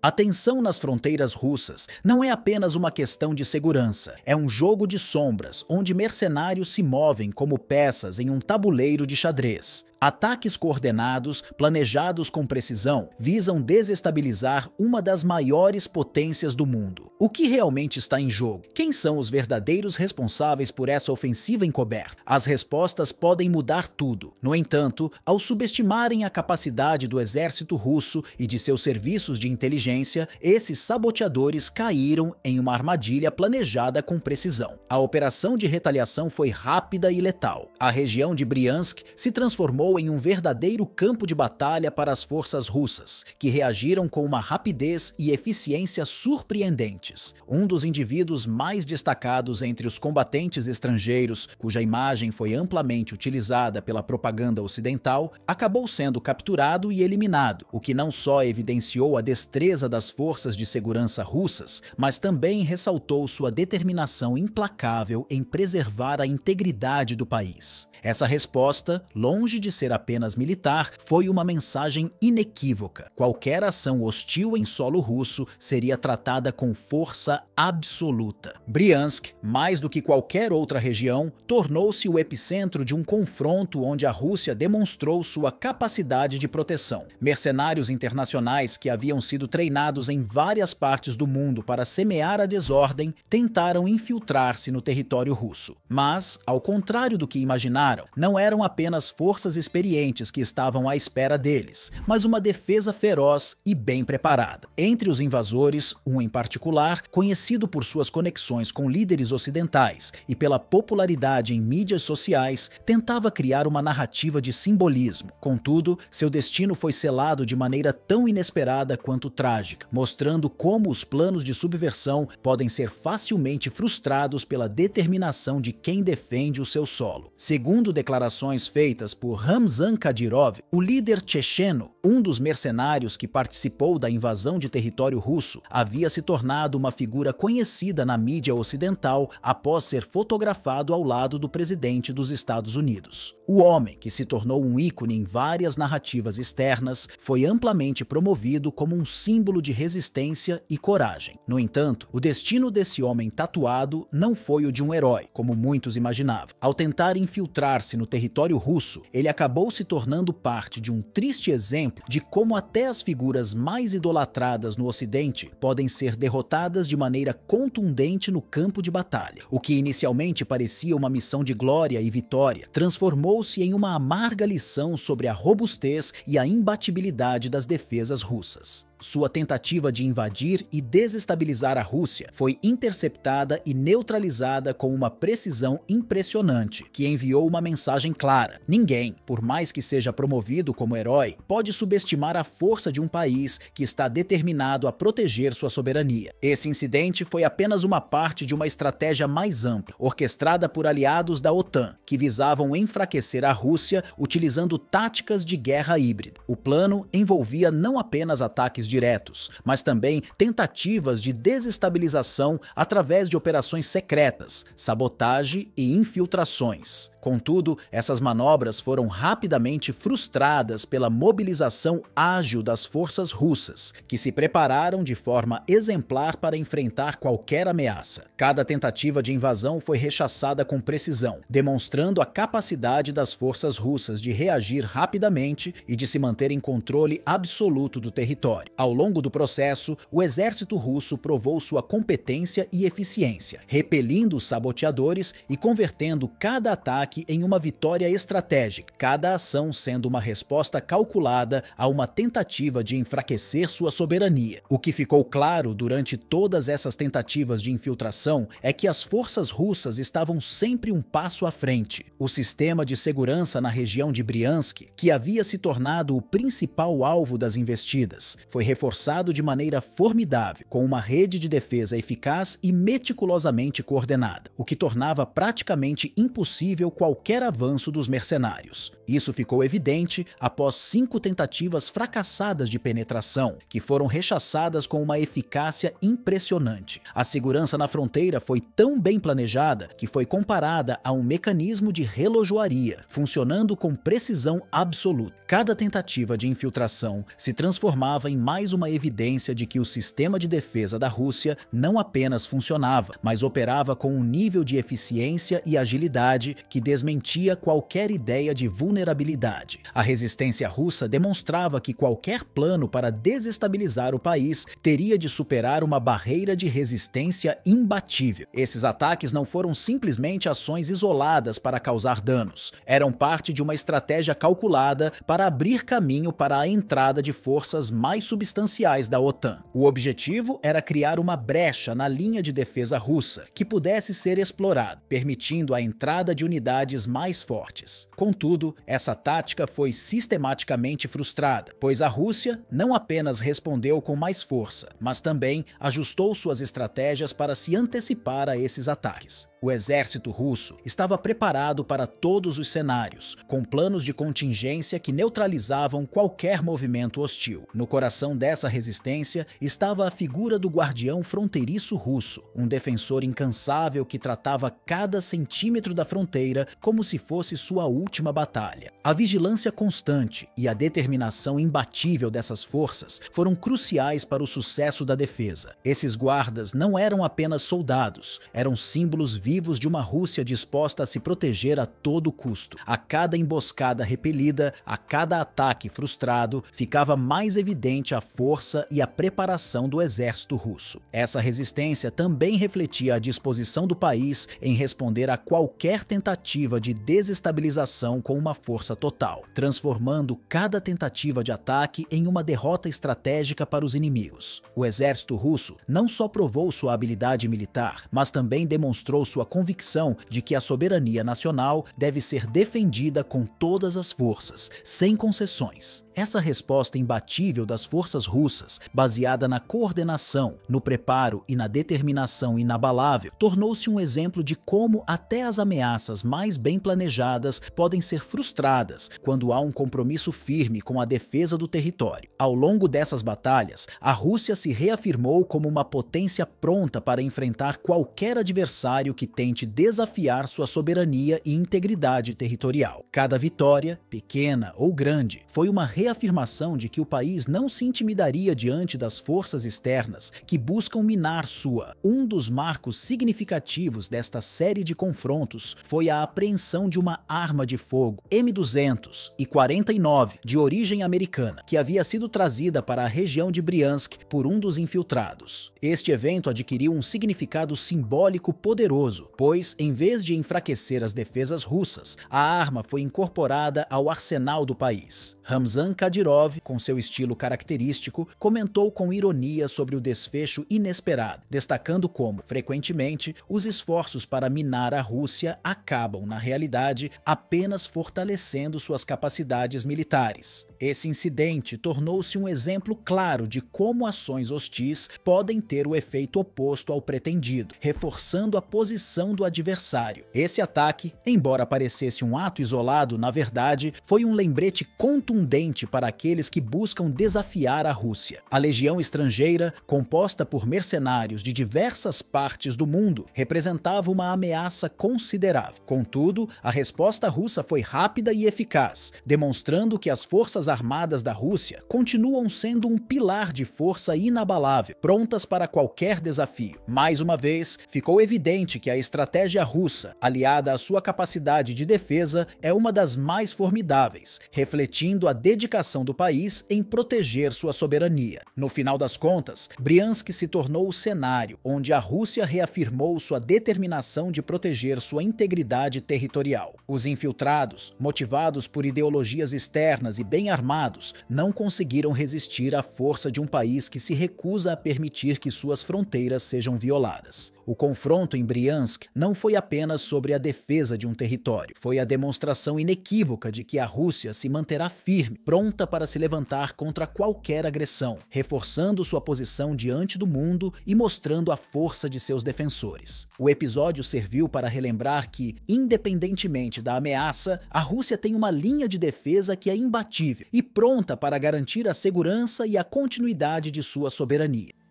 A tensão nas fronteiras russas não é apenas uma questão de segurança, é um jogo de sombras onde mercenários se movem como peças em um tabuleiro de xadrez. Ataques coordenados, planejados com precisão, visam desestabilizar uma das maiores potências do mundo. O que realmente está em jogo? Quem são os verdadeiros responsáveis por essa ofensiva encoberta? As respostas podem mudar tudo. No entanto, ao subestimarem a capacidade do exército russo e de seus serviços de inteligência, esses saboteadores caíram em uma armadilha planejada com precisão. A operação de retaliação foi rápida e letal. A região de Briansk se transformou em um verdadeiro campo de batalha para as forças russas, que reagiram com uma rapidez e eficiência surpreendentes. Um dos indivíduos mais destacados entre os combatentes estrangeiros, cuja imagem foi amplamente utilizada pela propaganda ocidental, acabou sendo capturado e eliminado, o que não só evidenciou a destreza das forças de segurança russas, mas também ressaltou sua determinação implacável em preservar a integridade do país. Essa resposta, longe de ser apenas militar, foi uma mensagem inequívoca. Qualquer ação hostil em solo russo seria tratada com força absoluta. Briansk, mais do que qualquer outra região, tornou-se o epicentro de um confronto onde a Rússia demonstrou sua capacidade de proteção. Mercenários internacionais que haviam sido treinados em várias partes do mundo para semear a desordem tentaram infiltrar-se no território russo. Mas, ao contrário do que imaginaram, não eram apenas forças experientes que estavam à espera deles, mas uma defesa feroz e bem preparada. Entre os invasores, um em particular, conhecido por suas conexões com líderes ocidentais e pela popularidade em mídias sociais, tentava criar uma narrativa de simbolismo. Contudo, seu destino foi selado de maneira tão inesperada quanto trágica, mostrando como os planos de subversão podem ser facilmente frustrados pela determinação de quem defende o seu solo. Segundo declarações feitas por Ramzan Kadyrov, o líder checheno, um dos mercenários que participou da invasão de território russo, havia se tornado uma figura conhecida na mídia ocidental após ser fotografado ao lado do presidente dos Estados Unidos. O homem, que se tornou um ícone em várias narrativas externas, foi amplamente promovido como um símbolo de resistência e coragem. No entanto, o destino desse homem tatuado não foi o de um herói, como muitos imaginavam. Ao tentar infiltrar-se no território russo, ele acabou se tornando parte de um triste exemplo de como até as figuras mais idolatradas no Ocidente podem ser derrotadas de maneira contundente no campo de batalha. O que inicialmente parecia uma missão de glória e vitória, transformou-se em uma amarga lição sobre a robustez e a imbatibilidade das defesas russas. Sua tentativa de invadir e desestabilizar a Rússia foi interceptada e neutralizada com uma precisão impressionante, que enviou uma mensagem clara: ninguém, por mais que seja promovido como herói, pode subestimar a força de um país que está determinado a proteger sua soberania. Esse incidente foi apenas uma parte de uma estratégia mais ampla, orquestrada por aliados da OTAN, que visavam enfraquecer a Rússia utilizando táticas de guerra híbrida. O plano envolvia não apenas ataques diretos, mas também tentativas de desestabilização através de operações secretas, sabotagem e infiltrações. Contudo, essas manobras foram rapidamente frustradas pela mobilização ágil das forças russas, que se prepararam de forma exemplar para enfrentar qualquer ameaça. Cada tentativa de invasão foi rechaçada com precisão, demonstrando a capacidade das forças russas de reagir rapidamente e de se manter em controle absoluto do território. Ao longo do processo, o exército russo provou sua competência e eficiência, repelindo os saboteadores e convertendo cada ataque em uma vitória estratégica, cada ação sendo uma resposta calculada a uma tentativa de enfraquecer sua soberania. O que ficou claro durante todas essas tentativas de infiltração é que as forças russas estavam sempre um passo à frente. O sistema de segurança na região de Briansk, que havia se tornado o principal alvo das investidas, foi reforçado de maneira formidável, com uma rede de defesa eficaz e meticulosamente coordenada, o que tornava praticamente impossível qualquer avanço dos mercenários. Isso ficou evidente após 5 tentativas fracassadas de penetração, que foram rechaçadas com uma eficácia impressionante. A segurança na fronteira foi tão bem planejada que foi comparada a um mecanismo de relojoaria, funcionando com precisão absoluta. Cada tentativa de infiltração se transformava em mais uma evidência de que o sistema de defesa da Rússia não apenas funcionava, mas operava com um nível de eficiência e agilidade que desmentia qualquer ideia de vulnerabilidade. A resistência russa demonstrava que qualquer plano para desestabilizar o país teria de superar uma barreira de resistência imbatível. Esses ataques não foram simplesmente ações isoladas para causar danos, eram parte de uma estratégia calculada para abrir caminho para a entrada de forças mais substanciais da OTAN. O objetivo era criar uma brecha na linha de defesa russa que pudesse ser explorada, permitindo a entrada de unidades mais fortes. Contudo, essa tática foi sistematicamente frustrada, pois a Rússia não apenas respondeu com mais força, mas também ajustou suas estratégias para se antecipar a esses ataques. O exército russo estava preparado para todos os cenários, com planos de contingência que neutralizavam qualquer movimento hostil. No coração dessa resistência estava a figura do guardião fronteiriço russo, um defensor incansável que tratava cada centímetro da fronteira como se fosse sua última batalha. A vigilância constante e a determinação imbatível dessas forças foram cruciais para o sucesso da defesa. Esses guardas não eram apenas soldados, eram símbolos vivos de uma Rússia disposta a se proteger a todo custo. A cada emboscada repelida, a cada ataque frustrado, ficava mais evidente a força e a preparação do exército russo. Essa resistência também refletia a disposição do país em responder a qualquer tentativa de desestabilização com uma força total, transformando cada tentativa de ataque em uma derrota estratégica para os inimigos. O exército russo não só provou sua habilidade militar, mas também demonstrou sua convicção de que a soberania nacional deve ser defendida com todas as forças, sem concessões. Essa resposta imbatível das forças russas, baseada na coordenação, no preparo e na determinação inabalável, tornou-se um exemplo de como até as ameaças mais bem planejadas podem ser frustradas quando há um compromisso firme com a defesa do território. Ao longo dessas batalhas, a Rússia se reafirmou como uma potência pronta para enfrentar qualquer adversário que tente desafiar sua soberania e integridade territorial. Cada vitória, pequena ou grande, foi uma reafirmação de que o país não se intimidaria diante das forças externas que buscam minar sua. Um dos marcos significativos desta série de confrontos foi a apreensão de uma arma de fogo M200 e 49 de origem americana, que havia sido trazida para a região de Briansk por um dos infiltrados. Este evento adquiriu um significado simbólico poderoso, pois, em vez de enfraquecer as defesas russas, a arma foi incorporada ao arsenal do país. Ramzan Kadyrov, com seu estilo característico, comentou com ironia sobre o desfecho inesperado, destacando como, frequentemente, os esforços para minar a Rússia acabam, na realidade, apenas fortalecendo suas capacidades militares. Esse incidente tornou-se um exemplo claro de como ações hostis podem ter o efeito oposto ao pretendido, reforçando a posição do adversário. Esse ataque, embora parecesse um ato isolado, na verdade, foi um lembrete contundente para aqueles que buscam desafiar a Rússia. A legião estrangeira, composta por mercenários de diversas partes do mundo, representava uma ameaça considerável. Contudo, a resposta russa foi rápida e eficaz, demonstrando que as forças armadas da Rússia continuam sendo um pilar de força inabalável, prontas para qualquer desafio. Mais uma vez, ficou evidente que a estratégia russa, aliada à sua capacidade de defesa, é uma das mais formidáveis, refletindo a dedicação do país em proteger sua soberania. No final das contas, Briansk se tornou o cenário onde a Rússia reafirmou sua determinação de proteger sua integridade territorial. Os infiltrados, motivados por ideologias externas e bem armados, não conseguiram resistir à força de um país que se recusa a permitir que suas fronteiras sejam violadas. O confronto em Briansk não foi apenas sobre a defesa de um território, foi a demonstração inequívoca de que a Rússia se manterá firme, pronta para se levantar contra qualquer agressão, reforçando sua posição diante do mundo e mostrando a força de seus defensores. O episódio serviu para relembrar que, independentemente da ameaça, a Rússia tem uma linha de defesa que é imbatível e pronta para garantir a segurança e a continuidade de sua soberania.